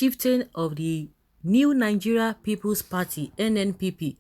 chieftain of the New Nigeria People's Party, NNPP,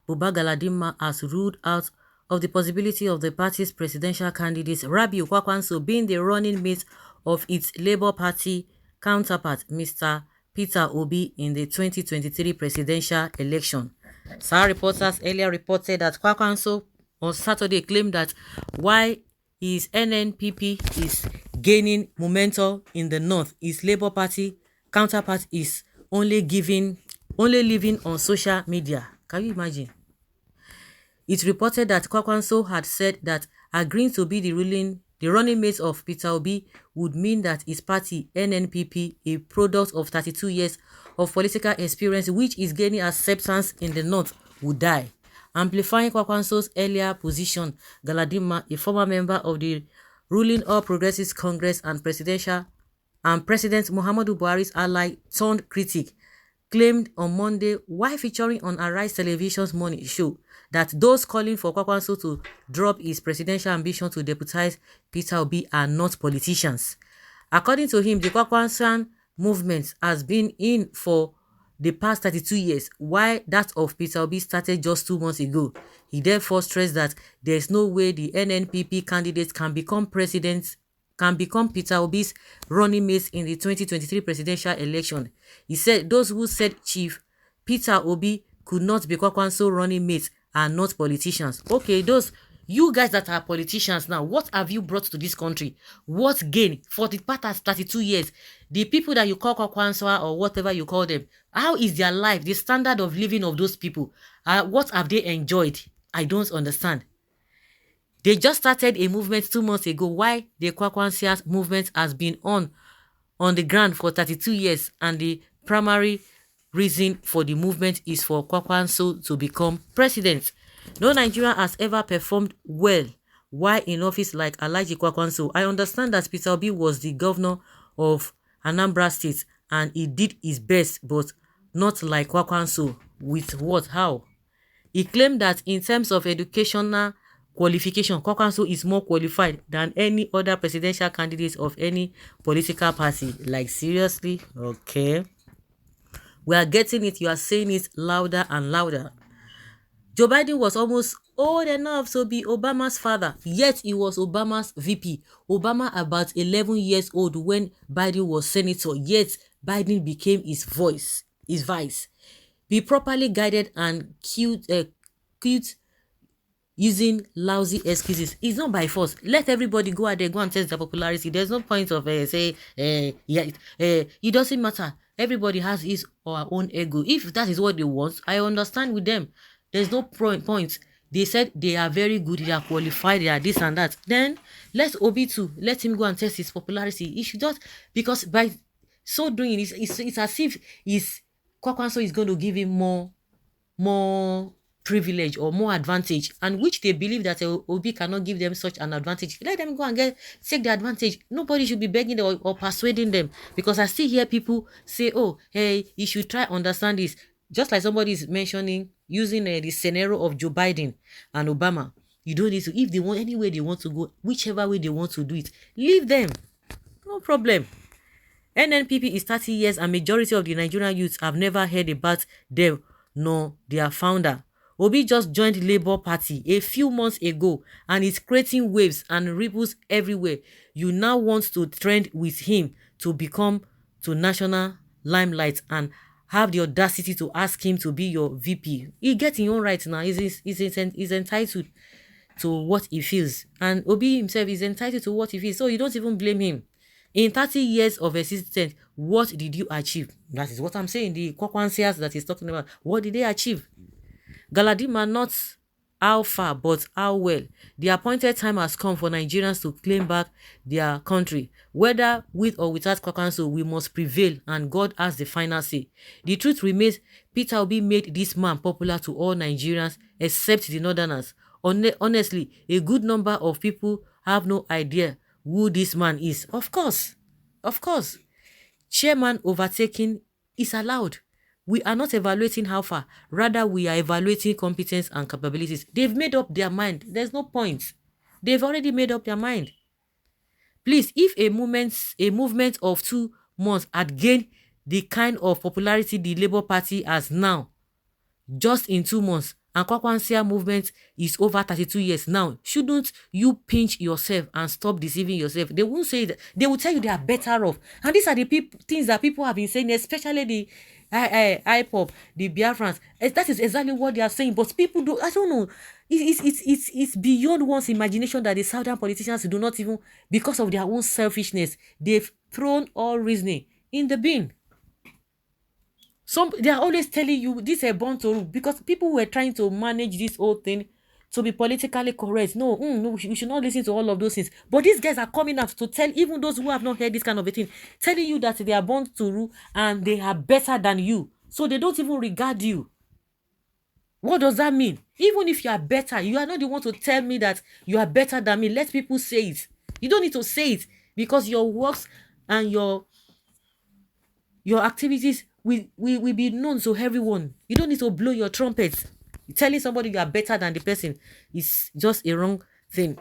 Buba Galadima, has ruled out of the possibility of the party's presidential candidate, Rabiu Kwakwanso, being the running mate of its Labour Party counterpart, Mr. Peter Obi, in the 2023 presidential election. Sahara reporters earlier reported that Kwakwanso on Saturday claimed that while his NNPP is gaining momentum in the north, his Labour Party counterpart is only living on social media. Can you imagine? It reported that Kwakwanso had said that agreeing to be the running mate of Peter Obi would mean that his party, NNPP, a product of 32 years of political experience which is gaining acceptance in the north, would die. Amplifying Kwakwanso's earlier position, Galadima, a former member of the ruling All Progressives Congress and President Muhammadu Buhari's ally turned critic, claimed on Monday while featuring on Arise Television's morning show that those calling for Kwakwanso to drop his presidential ambition to deputize Peter Obi are not politicians. According to him, the Kwakwanso movement has been in for the past 32 years, while that of Peter Obi started just 2 months ago. He therefore stressed that there is no way the NNPP candidate can become Peter Obi's running mate in the 2023 presidential election. He said those who said Chief Peter Obi could not be Kwakwanso running mate are not politicians. Okay, you guys that are politicians now, what have you brought to this country? What gain for the past 32 years? The people that you call Kwakwanso or whatever you call them, how is their life, the standard of living of those people? What have they enjoyed? I don't understand. They just started a movement 2 months ago. Why the Kwakwanso movement has been on the ground for 32 years, and the primary reason for the movement is for Kwakwanso to become president. No Nigerian has ever performed well while in office like Alhaji Kwakwanso. I understand that Peter Obi was the governor of Anambra State and he did his best, but not like Kwakwanso. With what? How? He claimed that in terms of educational qualification, Kwakwanso is more qualified than any other presidential candidate of any political party. Like, seriously? Okay. We are getting it. You are saying it louder and louder. Joe Biden was almost old enough to be Obama's father, yet he was Obama's VP. Obama about 11 years old when Biden was senator, yet Biden became his vice. Be properly guided and cute using lousy excuses. It's not by force. Let everybody go out there, go and test their popularity. There's no point of it doesn't matter. Everybody has his or her own ego. If that is what they want, I understand with them. There's no point. They said they are very good, they are qualified, they are this and that. Then let Obi too, let him go and test his popularity. He should not, because by so doing, it's as if Kwakwanso is going to give him more privilege or more advantage, and which they believe that Obi cannot give them such an advantage. Let them go and take the advantage. Nobody should be begging them or persuading them, because I still hear people say, oh, hey, you should try understand this. Just like somebody is mentioning, using the scenario of Joe Biden and Obama. You don't need to, if they want, any way they want to go, whichever way they want to do it, leave them. No problem. NNPP is 30 years and majority of the Nigerian youths have never heard about them nor their founder. Obi just joined Labour Party a few months ago and is creating waves and ripples everywhere. You now want to trend with him to become to national limelight and have the audacity to ask him to be your VP. He gets in own right now. He's entitled to what he feels. And Obi himself is entitled to what he feels. So you don't even blame him. In 30 years of existence, what did you achieve? That is what I'm saying. The Kwakwansias that he's talking about, what did they achieve? Galadima, not how far, but how well. The appointed time has come for Nigerians to claim back their country. Whether with or without Kwakwanso, we must prevail and God has the final say. The truth remains, Peter Obi made this man popular to all Nigerians except the northerners. Honestly, a good number of people have no idea who this man is. Of course. Chairman overtaking is allowed. We are not evaluating how far. Rather, we are evaluating competence and capabilities. They've made up their mind. There's no point. They've already made up their mind. Please, if a movement of 2 months had gained the kind of popularity the Labour Party has now, just in 2 months, and Kwakwanso movement is over 32 years now. Shouldn't you pinch yourself and stop deceiving yourself? They won't say that. They will tell you they are better off. And these are the things that people have been saying, especially the IPOP, the Biafrans. That is exactly what they are saying. But people do, I don't know. It's beyond one's imagination that the Southern politicians do not even, because of their own selfishness, they've thrown all reasoning in the bin. They are always telling you this is born to rule, because people were trying to manage this whole thing to be politically correct. No, we should not listen to all of those things. But these guys are coming out to tell even those who have not heard this kind of a thing, telling you that they are born to rule and they are better than you. So they don't even regard you. What does that mean? Even if you are better, you are not the one to tell me that you are better than me. Let people say it. You don't need to say it, because your works and your activities will be known to everyone. You don't need to blow your trumpet. Telling somebody you are better than the person is just a wrong thing.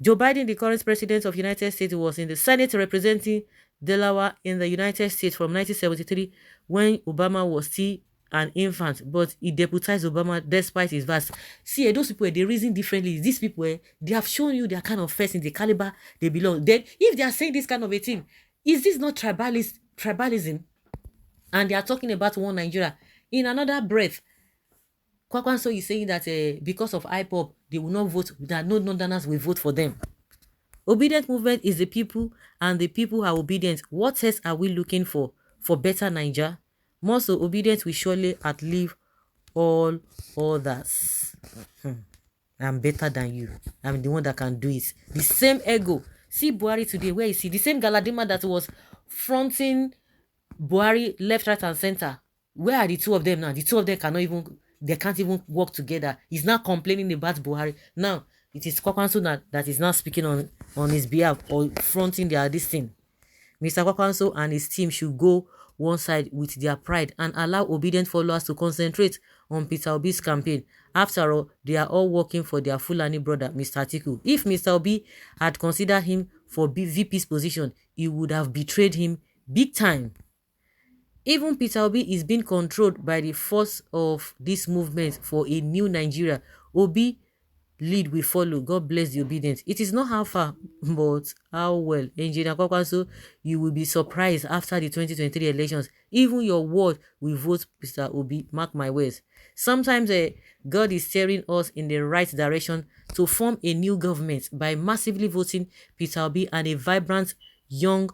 Joe Biden, the current president of the United States, was in the Senate representing Delaware in the United States from 1973 when Obama was still an infant, but he deputized Obama despite his vast. See, those people, they reason differently. These people, they have shown you their kind of person, the caliber they belong. Then, if they are saying this kind of a thing, is this not tribalism? And they are talking about one Nigeria. In another breath, Kwakwanso is saying that because of IPOP, they will not vote, that no Northerners will vote for them. Obedient movement is the people, and the people are obedient. What else are we looking for? For better Nigeria? More so, obedience will surely outlive all others. I'm better than you. I'm the one that can do it. The same ego. See Buhari today, where you see the same Galadima that was fronting Buhari left, right, and center. Where are the two of them now? The two of them can't even work together. He's now complaining about Buhari. Now it is Kwakwanso that is now speaking on his behalf, or fronting this thing. Mr. Kwakwanso and his team should go one side with their pride and allow obedient followers to concentrate on Peter Obi's campaign. After all, they are all working for their Fulani brother, Mr. Atiku. If Mr. Obi had considered him for VP's position, he would have betrayed him big time. Even Peter Obi is being controlled by the force of this movement for a new Nigeria. Obi lead will follow. God bless the obedient. It is not how far, but how well. Engineer Kwakwanso, you will be surprised after the 2023 elections. Even your word will vote Mr. Obi. Mark my words. Sometimes God is steering us in the right direction to form a new government by massively voting Peter Obi and a vibrant, young,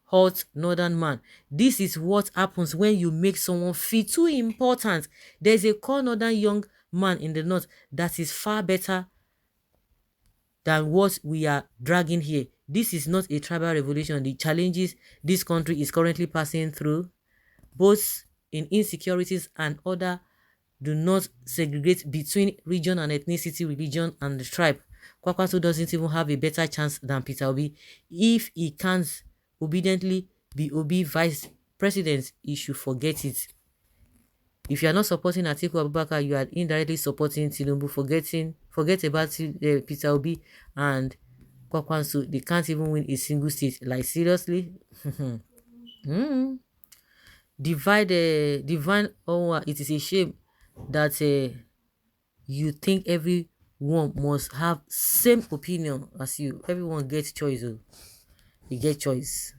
hot northern man. This is what happens when you make someone feel too important. There's a core northern young man in the north that is far better than what we are dragging here. This is not a tribal revolution. The challenges this country is currently passing through, both in insecurities and other, do not segregate between region and ethnicity, religion and the tribe. Kwakwanso doesn't even have a better chance than Peter Obi. If he can't obediently be Obi vice president, he should forget it. If you are not supporting Atiku Abubakar, you are indirectly supporting Tinubu. Forget about Peter Obi and Kwakwanso. They can't even win a single state. Like, seriously? Divine. Oh, it is a shame that you think everyone must have same opinion as you. Everyone gets choice. You get choice.